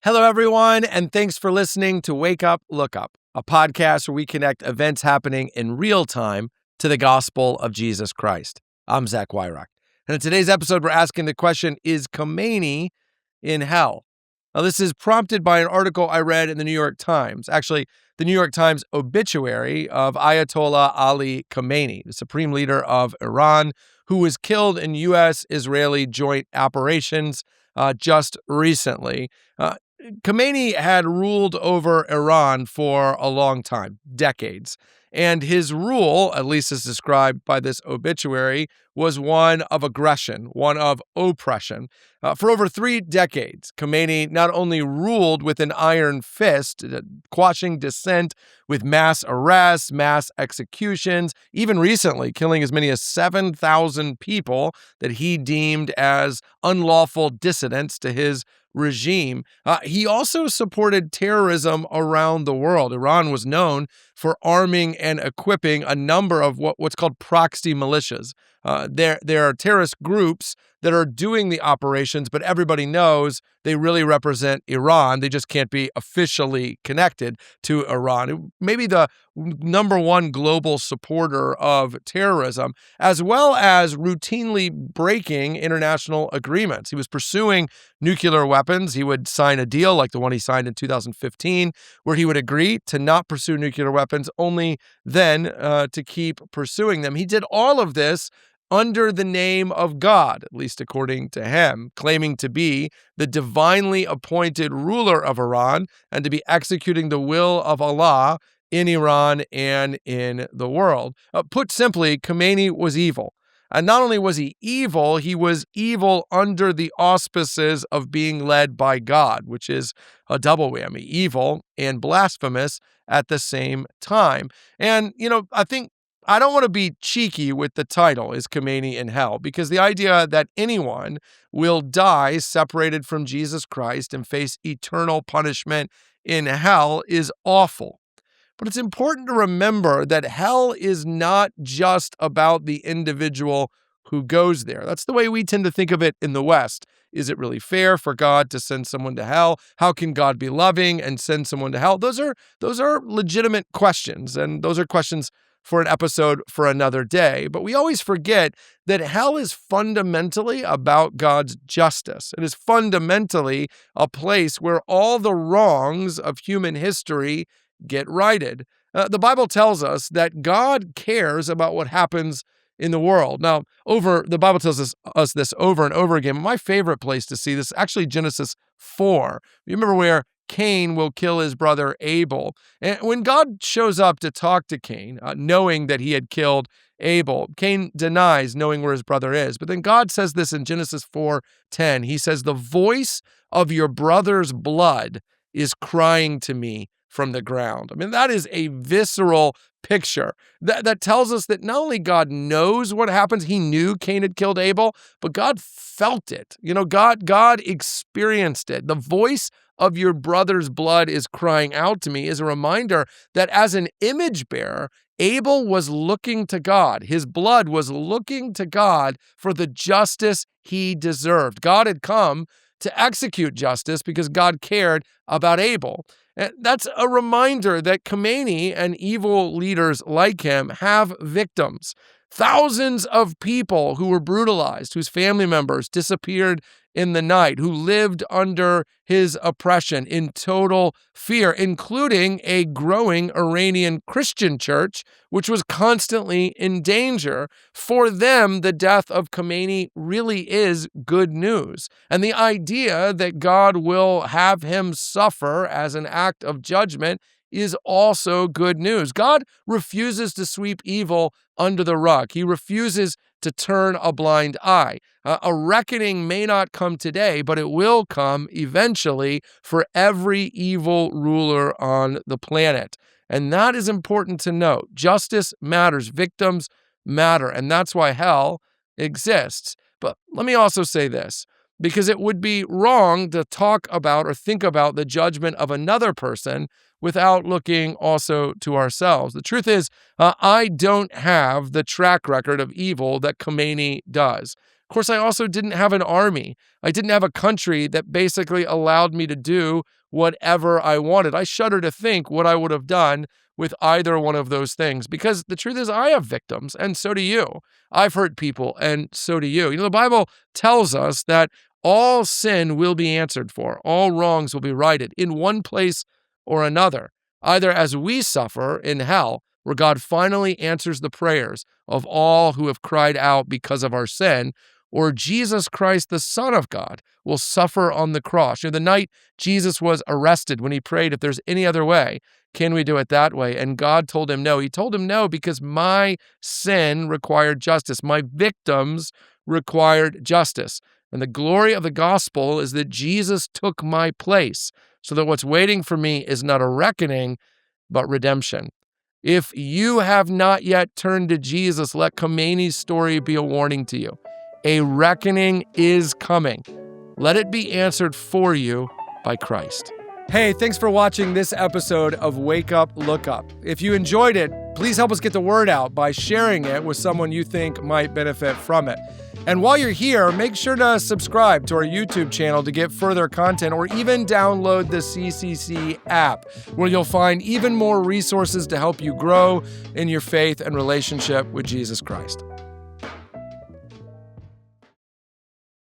Hello, everyone, and thanks for listening to Wake Up, Look Up, a podcast where we connect events happening in real time to the gospel of Jesus Christ. I'm Zach Wyrock, and in today's episode, we're asking the question, is Khamenei in hell? Now, this is prompted by an article I read in the New York Times, actually, the New York Times obituary of Ayatollah Ali Khamenei, the supreme leader of Iran, who was killed in U.S.-Israeli joint operations just recently. Khamenei had ruled over Iran for a long time, decades, and his rule, at least as described by this obituary, was one of aggression, one of oppression. For over 3 decades, Khamenei not only ruled with an iron fist, quashing dissent with mass arrests, mass executions, even recently killing as many as 7,000 people that he deemed as unlawful dissidents to his regime. He also supported terrorism around the world. Iran was known for arming and equipping a number of what's called proxy militias. There are terrorist groups that are doing the operations, but everybody knows they really represent Iran. They just can't be officially connected to Iran. Maybe the number one global supporter of terrorism, as well as routinely breaking international agreements. He was pursuing nuclear weapons. He would sign a deal like the one he signed in 2015, where he would agree to not pursue nuclear weapons, only then to keep pursuing them. He did all of this under the name of God, at least according to him, claiming to be the divinely appointed ruler of Iran and to be executing the will of Allah in Iran and in the world. Put simply, Khamenei was evil. And not only was he was evil under the auspices of being led by God, which is a double whammy, evil and blasphemous at the same time. And, I don't want to be cheeky with the title, Is Khamenei in Hell? Because the idea that anyone will die separated from Jesus Christ and face eternal punishment in hell is awful. But it's important to remember that hell is not just about the individual who goes there. That's the way we tend to think of it in the West. Is it really fair for God to send someone to hell? How can God be loving and send someone to hell? Those are legitimate questions, and those are questions for an episode for another day. But we always forget that hell is fundamentally about God's justice. It is fundamentally a place where all the wrongs of human history get righted. The Bible tells us that God cares about what happens in the world. Now, the Bible tells us this over and over again. My favorite place to see this is actually Genesis 4. You remember where Cain will kill his brother Abel. And when God shows up to talk to Cain, knowing that he had killed Abel, Cain denies knowing where his brother is. But then God says this in Genesis 4:10. He says, "The voice of your brother's blood is crying to me from the ground." I mean, that is a visceral picture that tells us that not only God knows what happens, he knew Cain had killed Abel, but God felt it. God experienced it. The voice of your brother's blood is crying out to me is a reminder that as an image bearer, Abel was looking to God. His blood was looking to God for the justice he deserved. God had come to execute justice because God cared about Abel. And that's a reminder that Khamenei and evil leaders like him have victims. Thousands of people who were brutalized, whose family members disappeared in the night, who lived under his oppression in total fear, including a growing Iranian Christian church, which was constantly in danger. For them, the death of Khamenei really is good news. And the idea that God will have him suffer as an act of judgment is also good news. God refuses to sweep evil under the rug. He refuses to turn a blind eye. A reckoning may not come today, but it will come eventually for every evil ruler on the planet. And that is important to note. Justice matters. Victims matter. And that's why hell exists. But let me also say this, because it would be wrong to talk about or think about the judgment of another person without looking also to ourselves. The truth is, I don't have the track record of evil that Khamenei does. Of course, I also didn't have an army. I didn't have a country that basically allowed me to do whatever I wanted. I shudder to think what I would have done with either one of those things, because the truth is I have victims, and so do you. I've hurt people, and so do you. The Bible tells us that all sin will be answered for. All wrongs will be righted in one place or another, either as we suffer in hell, where God finally answers the prayers of all who have cried out because of our sin, or Jesus Christ, the Son of God, will suffer on the cross. The night Jesus was arrested, when he prayed, if there's any other way, can we do it that way? And God told him no. He told him no because my sin required justice. My victims required justice. And the glory of the gospel is that Jesus took my place, so that what's waiting for me is not a reckoning, but redemption. If you have not yet turned to Jesus, let Khamenei's story be a warning to you. A reckoning is coming. Let it be answered for you by Christ. Hey, thanks for watching this episode of Wake Up, Look Up. If you enjoyed it, please help us get the word out by sharing it with someone you think might benefit from it. And while you're here, make sure to subscribe to our YouTube channel to get further content, or even download the CCC app, where you'll find even more resources to help you grow in your faith and relationship with Jesus Christ.